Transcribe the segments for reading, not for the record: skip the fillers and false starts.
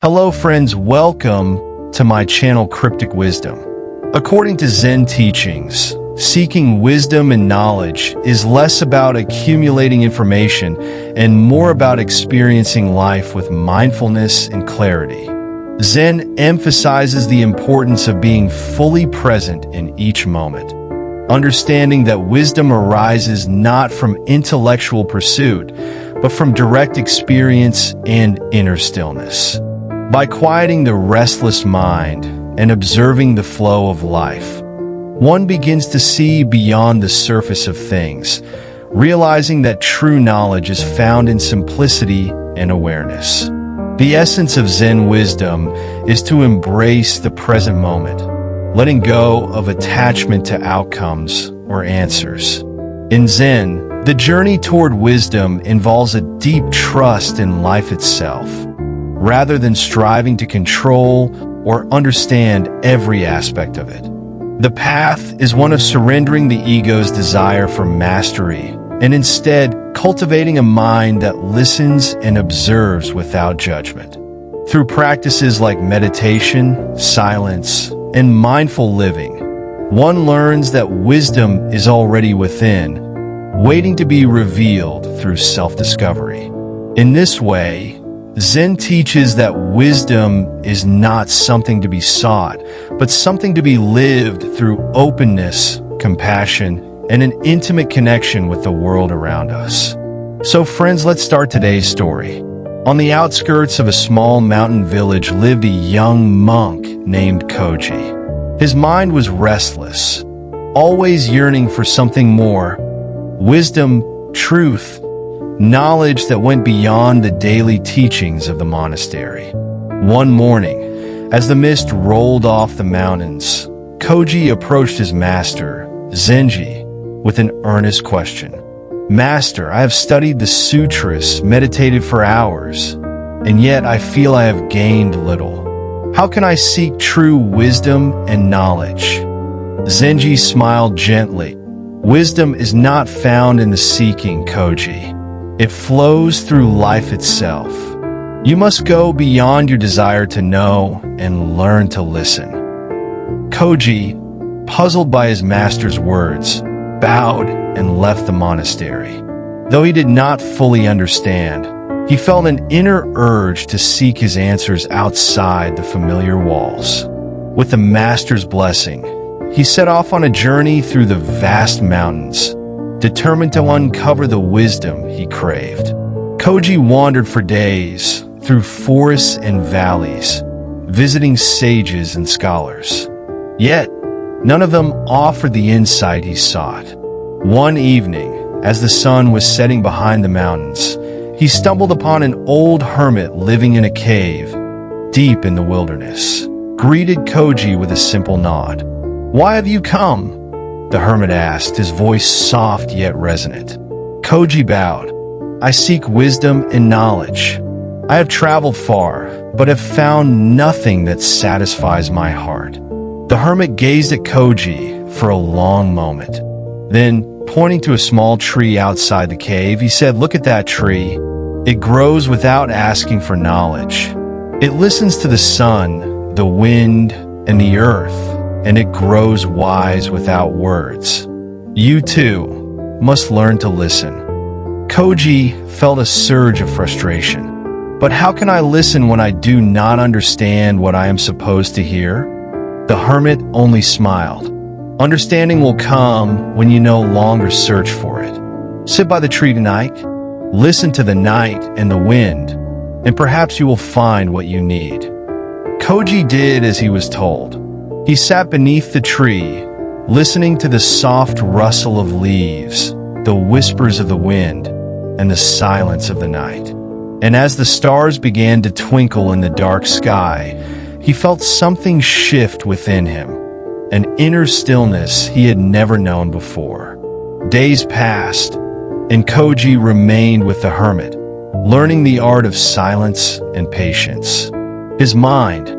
Hello friends, welcome to my channel Cryptic Wisdom. According to Zen teachings, seeking wisdom and knowledge is less about accumulating information and more about experiencing life with mindfulness and clarity. Zen emphasizes the importance of being fully present in each moment, understanding that wisdom arises not from intellectual pursuit, but from direct experience and inner stillness. By quieting the restless mind and observing the flow of life, one begins to see beyond the surface of things, realizing that true knowledge is found in simplicity and awareness. The essence of Zen wisdom is to embrace the present moment, letting go of attachment to outcomes or answers. In Zen, the journey toward wisdom involves a deep trust in life itself, rather than striving to control or understand every aspect of it. The path is one of surrendering the ego's desire for mastery and instead cultivating a mind that listens and observes without judgment. Through practices like meditation, silence, and mindful living, one learns that wisdom is already within, waiting to be revealed through self-discovery. In this way, Zen teaches that wisdom is not something to be sought, but something to be lived through openness, compassion, and an intimate connection with the world around us. So friends, let's start today's story. On the outskirts of a small mountain village lived a young monk named Koji. His mind was restless, always yearning for something more: wisdom, truth, knowledge that went beyond the daily teachings of the monastery. One morning, as the mist rolled off the mountains, Koji approached his master, Zenji, with an earnest question. "Master, I have studied the sutras, meditated for hours, and yet I feel I have gained little. How can I seek true wisdom and knowledge?" Zenji smiled gently. "Wisdom is not found in the seeking, Koji. It flows through life itself. You must go beyond your desire to know and learn to listen." Koji, puzzled by his master's words, bowed and left the monastery. Though he did not fully understand, he felt an inner urge to seek his answers outside the familiar walls. With the master's blessing, he set off on a journey through the vast mountains, determined to uncover the wisdom he craved. Koji wandered for days through forests and valleys, visiting sages and scholars. Yet, none of them offered the insight he sought. One evening, as the sun was setting behind the mountains, he stumbled upon an old hermit living in a cave, deep in the wilderness. Greeted Koji with a simple nod. "Why have you come?" the hermit asked, his voice soft yet resonant. Koji bowed. "I seek wisdom and knowledge. I have traveled far, but have found nothing that satisfies my heart." The hermit gazed at Koji for a long moment. Then, pointing to a small tree outside the cave, he said, "Look at that tree. It grows without asking for knowledge. It listens to the sun, the wind, and the earth, and it grows wise without words. You too must learn to listen." Koji felt a surge of frustration. "But how can I listen when I do not understand what I am supposed to hear?" The hermit only smiled. "Understanding will come when you no longer search for it. Sit by the tree tonight, listen to the night and the wind, and perhaps you will find what you need." Koji did as he was told. He sat beneath the tree, listening to the soft rustle of leaves, the whispers of the wind, and the silence of the night. And as the stars began to twinkle in the dark sky, he felt something shift within him, an inner stillness he had never known before. Days passed, and Koji remained with the hermit, learning the art of silence and patience. His mind,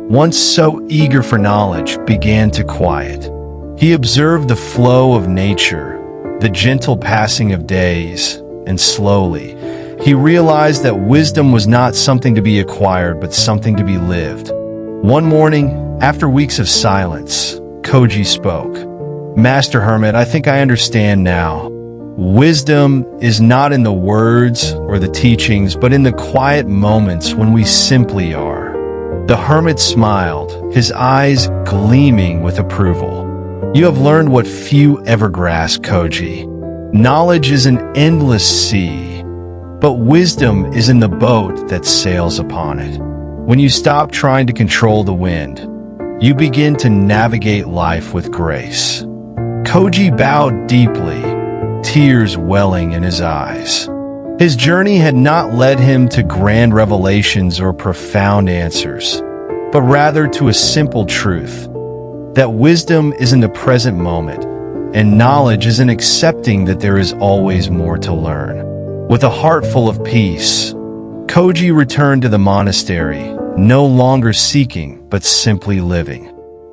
once so eager for knowledge, began to quiet. He observed the flow of nature, the gentle passing of days, and slowly, He realized that wisdom was not something to be acquired, but something to be lived. One morning, after weeks of silence, Koji spoke. "Master Hermit, I think I understand now. Wisdom is not in the words or the teachings, but in the quiet moments when we simply are." The hermit smiled, his eyes gleaming with approval. "You have learned what few ever grasp, Koji. Knowledge is an endless sea, but wisdom is in the boat that sails upon it. When you stop trying to control the wind, you begin to navigate life with grace." Koji bowed deeply, tears welling in his eyes. His journey had not led him to grand revelations or profound answers, but rather to a simple truth, that wisdom is in the present moment, and knowledge is in accepting that there is always more to learn. With a heart full of peace, Koji returned to the monastery, no longer seeking, but simply living.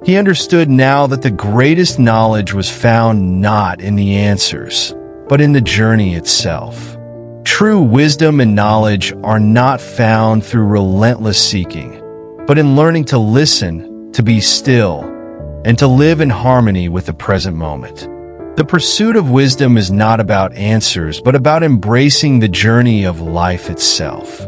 He understood now that the greatest knowledge was found not in the answers, but in the journey itself. True wisdom and knowledge are not found through relentless seeking, but in learning to listen, to be still, and to live in harmony with the present moment. The pursuit of wisdom is not about answers, but about embracing the journey of life itself.